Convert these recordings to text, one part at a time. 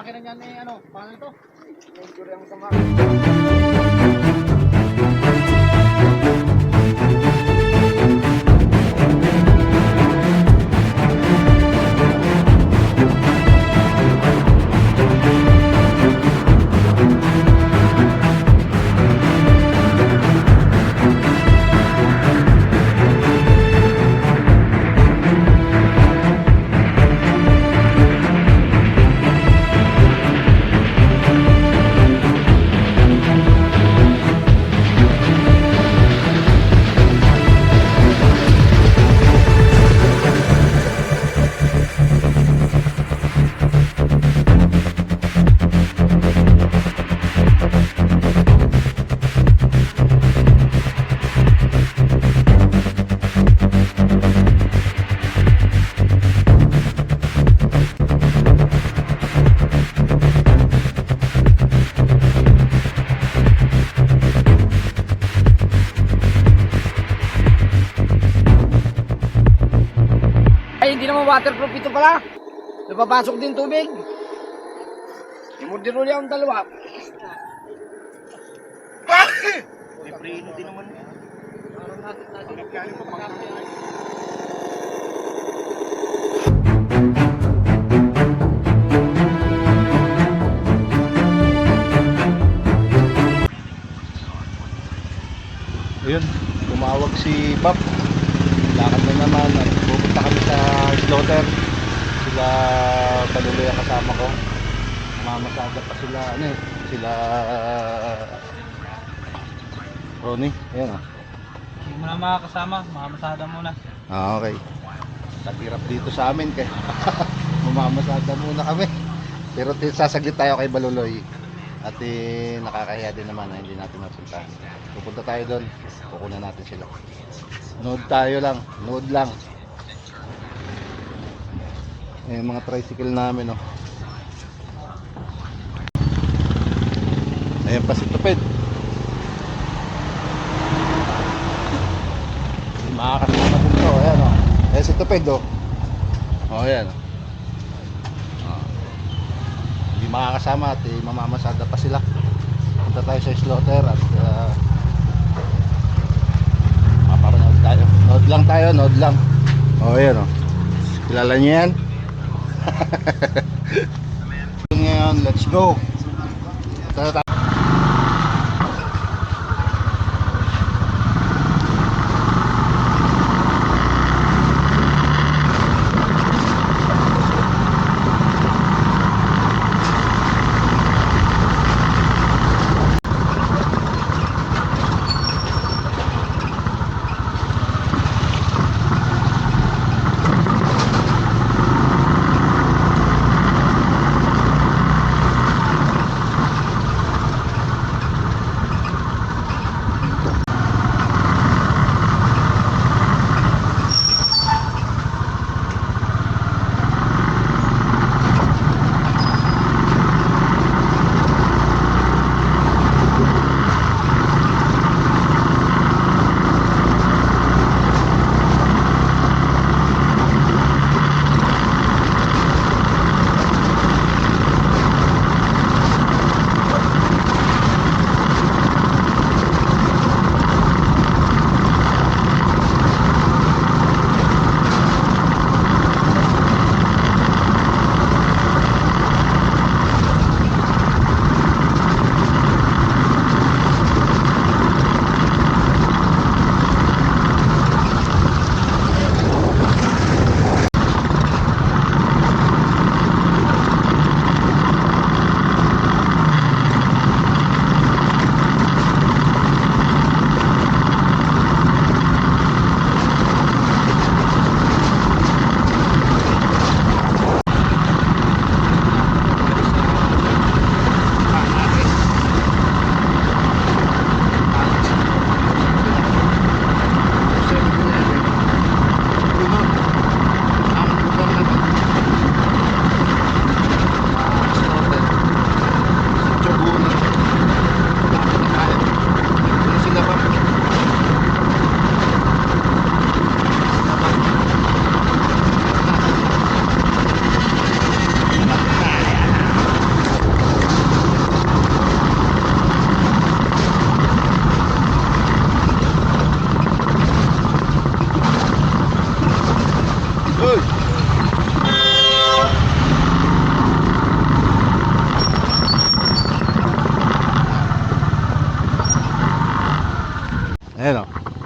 makina niyan eh, ano, paano ito? Injury ang sama. Ay, hindi naman waterproof ito pala. Napapasok din tubig. Imordirol yung dalawa. May preno din naman. Ayun, tumawag si Pap. Lakad na naman at pupunta kami sa slaughter. Sila Baluloy ang kasama ko. Mamasada pa sila, ano eh, sila Ronnie. Ayun ah. Hindi mo na makakasama, mamamasada muna. Ah, okay. Tatirap dito sa amin kaya mamamasada muna kami. Pero sasaglit tayo kay Baluloy. At nakakahiya din naman na hindi natin napuntahan. Pupunta tayo doon, kukunan natin sila. Nood tayo lang, nood lang. Yung mga tricycle namin, oh. Ayan pa si Tupid. Makakasama din to, ayan, oh. Ayan si Tupid, oh. Oh, ayan, oh. Hindi makakasama at mamamasada pa sila. Punta tayo sa slaughter at mapapanood tayo. Nood lang tayo, nood lang. Oh, ayan, oh. Kilala niyo yan? Ngayon, let's go. Tara tayo.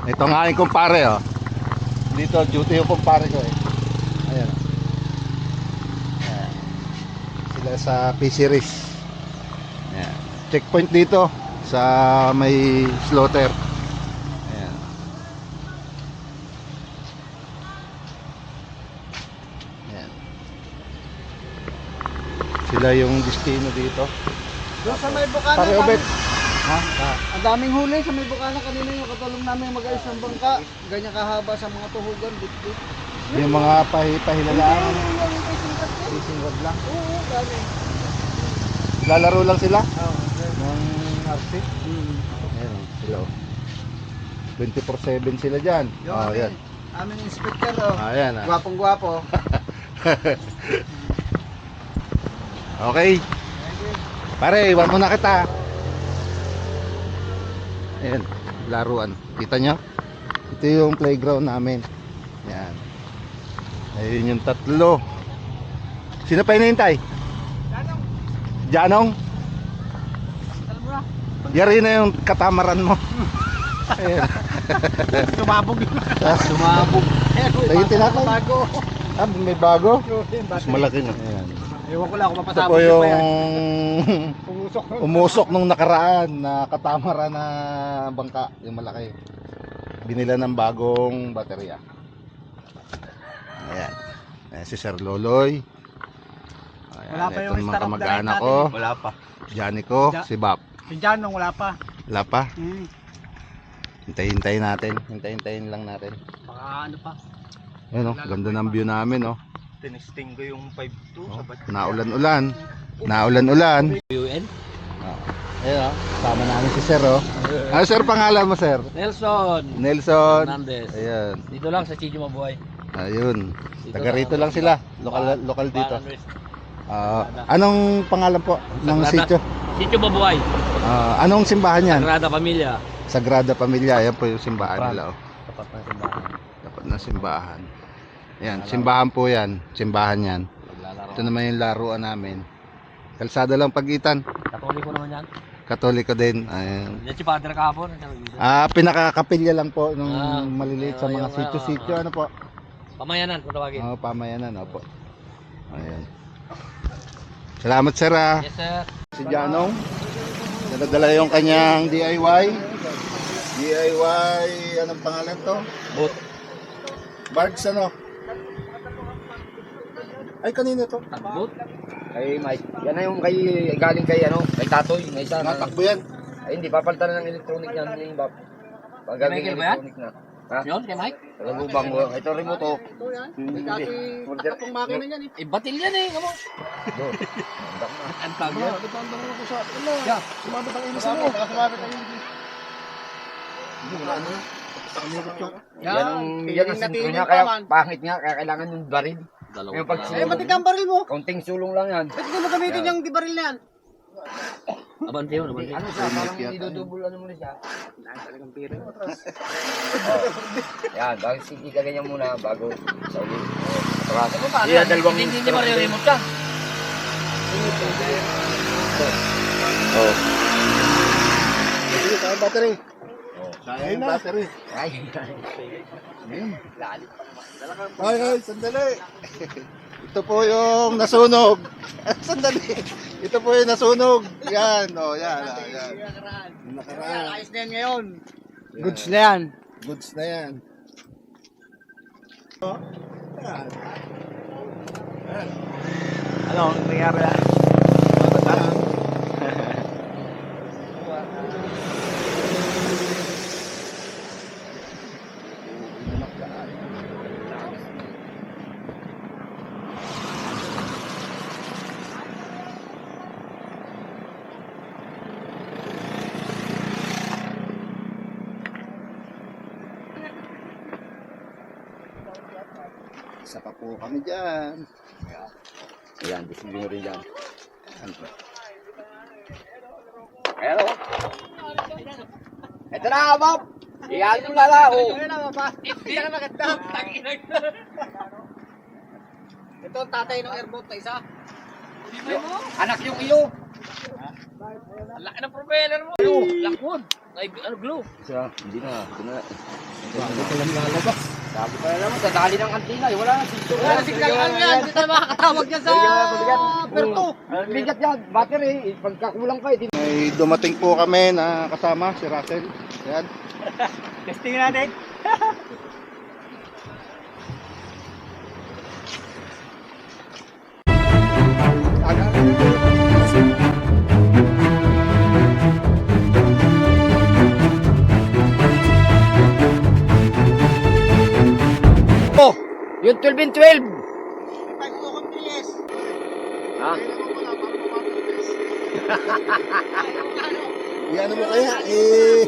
Ito ang aking kumpare, oh. Dito, duty yung kumpare ko, eh. Ayan. Ayan. Sila sa fisheries. Ayan. Checkpoint dito sa may slaughter. Ayan. Ayan. Sila yung destino dito. Doon sa may bukana. Pare Obet. Ha? Ang daming huli sa may bukana kanina yung katulong namin mag-ayos ng bangka. Ganyan kahaba sa mga tuhugan. Bit-bit. Yung mga pahilalaan. Yung Fishing rod lang. Oo, dami. Lalaro lang sila Oo. ng RC. Ayan, sila, oh. 24/7 sila dyan. Oh, yan. Aming inspector, oh. Ayan, ah. Gwapong-gwapo. Okay. Pare, iwan mo na kita. Ayan, laruan. Kita nyo? Ito yung playground namin. Ayan. Ayun yung tatlo. Sino pa hinihintay? Janong? Yari na yung katamaran mo. Ayan. Sumabog. Sumabog. Lagitin natin. Bago. Ah, may bago? Mas malaki na. Ayan. Ewan ko lang kung Ito mapasabog po yung Pumusok. umusok nung nakaraan na katamaran na bangka, yung malaki. Binila ng bagong baterya. Ayan. Ayan si Sir Loloy. Ayan, Wala pa yung itong mga star of the kamag-anak night ko. natin. Wala pa. Johnny ko, si Bap. Si Janong wala pa. Wala pa. Hintayin natin. Hintayin lang natin. Baka ano pa. Ayun, oh, ganda ng view namin, oh. Tinisting ko yung 5-2 sa bat. Naulan-ulan. Naulan-ulan. UN? Ayun, oh. Kasama namin si Sir, oh. Ano, Sir, pangalan mo, Sir? Nelson Nelson. Hernandez. Ayun. Dito lang sa Chicho Mabuhay. Ayun. Dito Taga rito lang sila. Lokal dito. Baran Anong pangalan po ng Sagrada. sitio? Chicho Mabuhay. Anong simbahan yan? Sagrada Pamilya. Sagrada Pamilya. Ayan po yung simbahan nila, oh. Tapat ng simbahan. Dapat na simbahan. Ayan, simbahan po yan. Simbahan yan. Maglalaro. Ito naman yung laruan namin. Kalsada lang pagitan. Katoliko naman yan. Katoliko din. Ayan. Yan si Padre kahapon. Pinakakapilya lang po nung Ah, maliliit sa mga yung, sitio-sitio. Ano po? Pamayanan kung tawagin. Pamayanan. Opo. Ayan. Salamat, sir, ah. Yes sir. Si Janong. Nadadala yung kanyang DIY. DIY, anong pangalan to? Boot. Barks, ano? Ay, kanina to. Boot. Kay Mike. Yan na yung galing kay kay Tatoy. May isa na. Natakbo yan. Ay hindi, papalitan na ng electronic niyan ng Bap. Pag Kay Michael ba yan? electronic na. Ha? Yun kay Mike. Lubang mo. Ito remote, oh. Hindi. Order. Itong makina niyan eh. Batil yan eh. Kamo. Do. Andak na. Ang tag yan. Yeah, sumabot ang ilis mo. Sumabot ang ilis. Yan ang sintro niya, kaya pangit nga, kaya kailangan yung baril. Yung pag Matik ang baril mo. kaunting sulong lang yan. Ba't hindi mo gamitin yung di baril na yan? Abante yun. Abante. Ano siya, parang hindi dudubol ano muna siya. Talagang pira. Yan, bakit sige ka ganyan muna bago sa ulit. Paano yan? Hindi mo re-remote ka. Oh. Sige, saan battery? Sayang yung battery. Ay, Ay, sandali. Ito po yung nasunog. Sandali. Ito po yung nasunog. Yan, oh, yan. Nakaraan. Ayos na yan ngayon. goods na yan. Goods na yan. Oh, yan. Ano, nangyari na? Isa pa po kami dyan. Ayan, disibin mo rin dyan. Ayan o. Ito na, Bob! Iyan mo na lang, oh. Hindi na maganda. Ito ang tatay ng airboat na isa. Anak yung iyo. Ang laki ng propeller mo. Lakwood. Ay, ano, glow? Siya, hindi na. Hindi ko lang lalabas. Sabi pa naman, dadali ng kantina. Wala na, sinto. Wala na signal yan. Hindi tayo makakatawag yan sa Perto. Bigat yan, battery. Pagkakulang ka, hindi. May dumating po kami na kasama, si Russell. Ayan. Testing natin. Oh, yung 12 and 12. Ha? Yan mo kaya eh.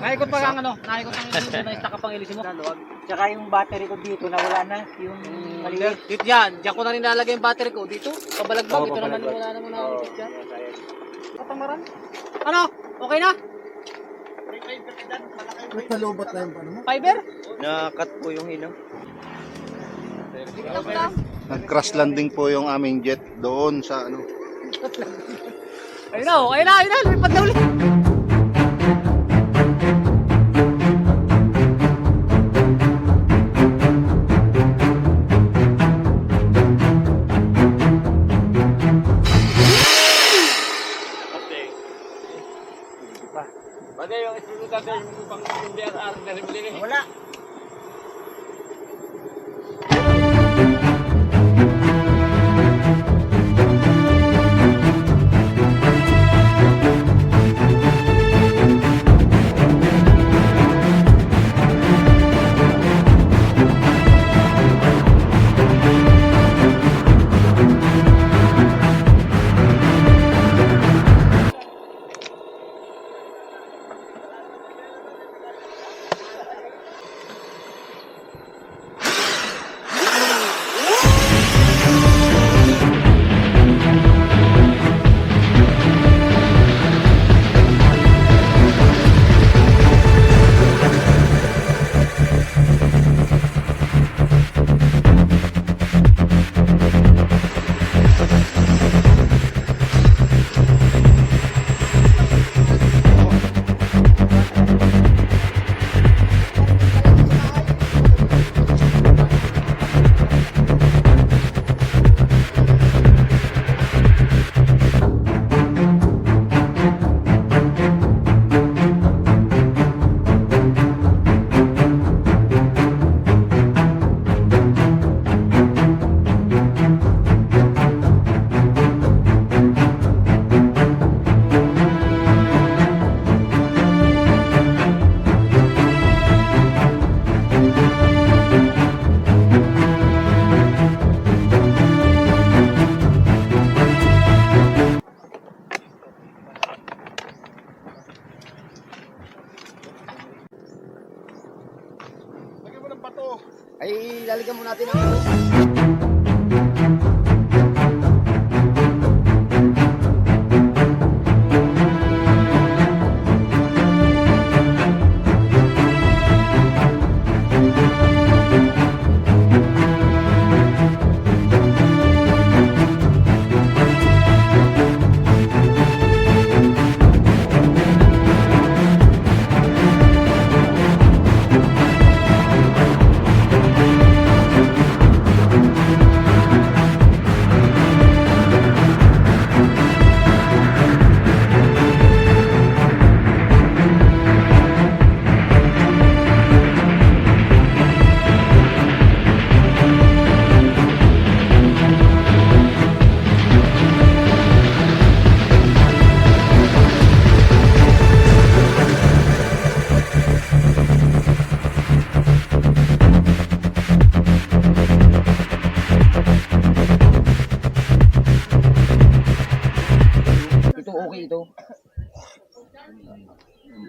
Naikot pa ang ano, naikot ang na-stack pang ilisin mo. Tsaka yung battery ko dito nawala na, yung maliit. Dito yan, diyan ko na rin nalagay yung battery ko dito. Pabalagbag, ito naman wala naman ako dyan. Katamaran. Ano? Okay na? Nagpalubat na yung ano mo. Fiber? Nakat po yung ilaw. Nag-crash landing po yung aming jet doon sa ano. Ayun na, ayun na, ayun na, lipad na ulit. Bagay yung isulungan tayo yung pang BRR na rin din. Wala.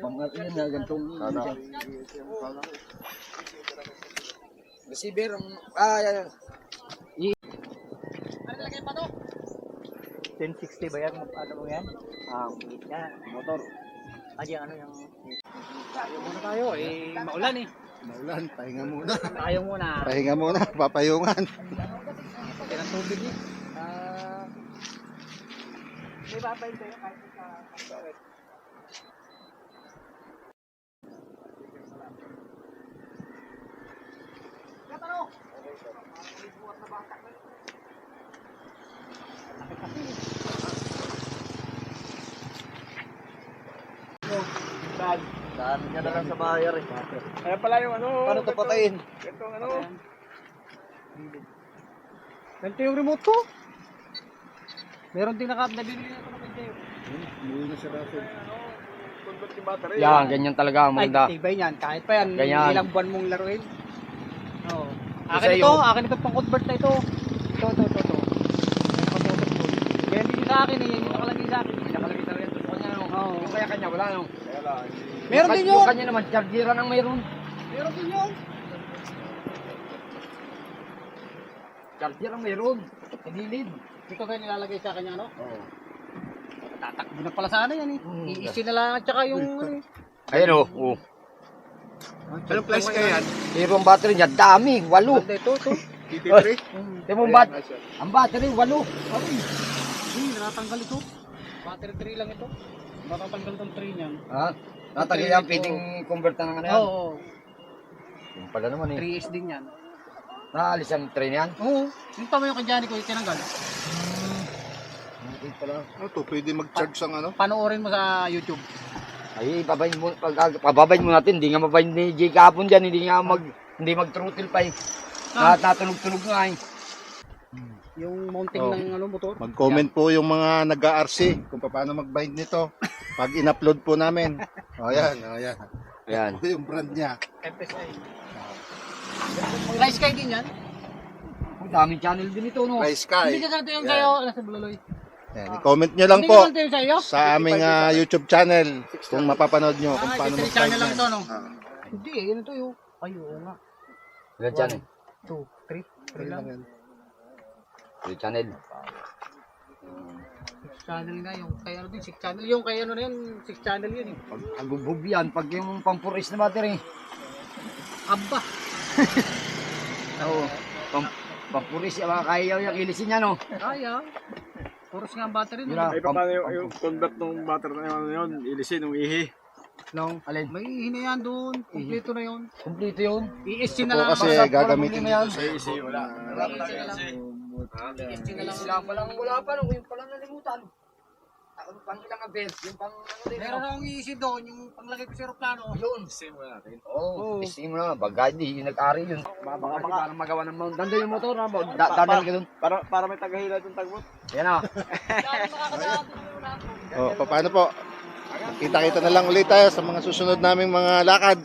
Pangalan na gantong receiver. Yan. 1060 ba yan? Ano mo yan? Ulit na. Motor. Ay, ano yung... Tayo muna tayo, maulan Maulan, pahinga muna. Tayo muna. Pahinga muna, papayungan. Pati ng tubig May babayin tayo kahit sa... Daan ka na lang sa bayar eh. Kaya pala yung ano. Paano ito patayin? Itong ano. Ganito yung remote ko. Meron din nabibili na ito na kayo. Convert yung battery. Yan, ganyan talaga ang Ay, maganda. tibay niyan. Kahit pa yan, Ganyan. ilang buwan mong laruin. Oo. Kasi Akin ito pang convert na ito. Ito. Kaya hindi sa akin yung nakalagay sa akin. Nakalagay talaga ito sa kanya. Oo. Yung kaya kanya, wala no? Meron din Yung yun. kanya naman, chargeran ang mayroon. Meron din yun. Charger ang mayroon. Hinilid. Ito kayo nilalagay sa kanya, no? Oo. Tatakbo na pala sana yan Iisi na lang at saka yung Ayun o. Oh. Anong price kaya yan? Pero ang battery niya, dami. 8. Ito. TT3? Tingnan mo ang battery, 8. Natanggal ito. Battery 3 lang ito. Matatanggal itong 3 niyan. Ha? Natagay yan, pwedeng convert na ng ano yan. Oo. Yung pala naman eh. 3S din yan. Naalis ang train yan. Oo. Yung tama yung kanyani ko, yung tinanggal. Hindi pala. Ano to, pwede mag-charge ang ano? Panoorin mo sa YouTube. Ay, pababayin mo natin. Hindi nga mabayin ni Jay kahapon dyan. Hindi mag-throttle pa eh. Natulog-tulog nga eh. Yung mounting Oh. ng motor. Mag-comment po yung mga nag-RC kung paano mag-bind nito. Pag in-upload po namin. Ayan. Ayan. Ito yung brand niya. FSI. Rice Sky din yan. Ang daming channel din ito, no? Rice Sky. Hindi ka ganito yung Yan. sa'yo. Nasa Bulaloy. Ayan, i-comment nyo lang Hindi po ka ganito yung sa'yo. sa aming YouTube channel kung mapapanood nyo kung paano Ito mag-bind channel lang yan. ito, no? Hindi, yun ito yung. Ay, oo nga. Ilan channel? 2, 3 lang. Yung channel. 6 channel nga yung kaya ano din 6 channel yung kaya ano na yun 6 channel yun eh. Ang bubog yan, pag yung pang 4S na battery. Aba. Oo. Pang 4S, kaya yung ilisin niya, no? Kaya. Puros nga ang battery Yun no. na. Ay, paano yung convert ng battery na yun? Ilisin, yung ihi. Long. Alin? May hinayaan doon. Kumpleto na yun. Kumpleto yun. I-SC Ito na po lang. kasi Basta gagamitin walang dito sa Isi, wala. I-SC na lang. Sila palang wala pa, no? Yung palang nalimutan. Ako pang ilang events, yung pang ano din. Meron akong i-SC doon yung panglagay ko sa aeroplano. Yun. Isi mo natin. Oo, testing mo na. Bagay, di nag-ari yun. Baka parang magawa ng mount. Danda yung motor, ha? Dadali ka dun. Para may tagahila yung tagbot. Yan na. O, paano po? Kita-kita na lang ulit tayo sa mga susunod naming mga lakad.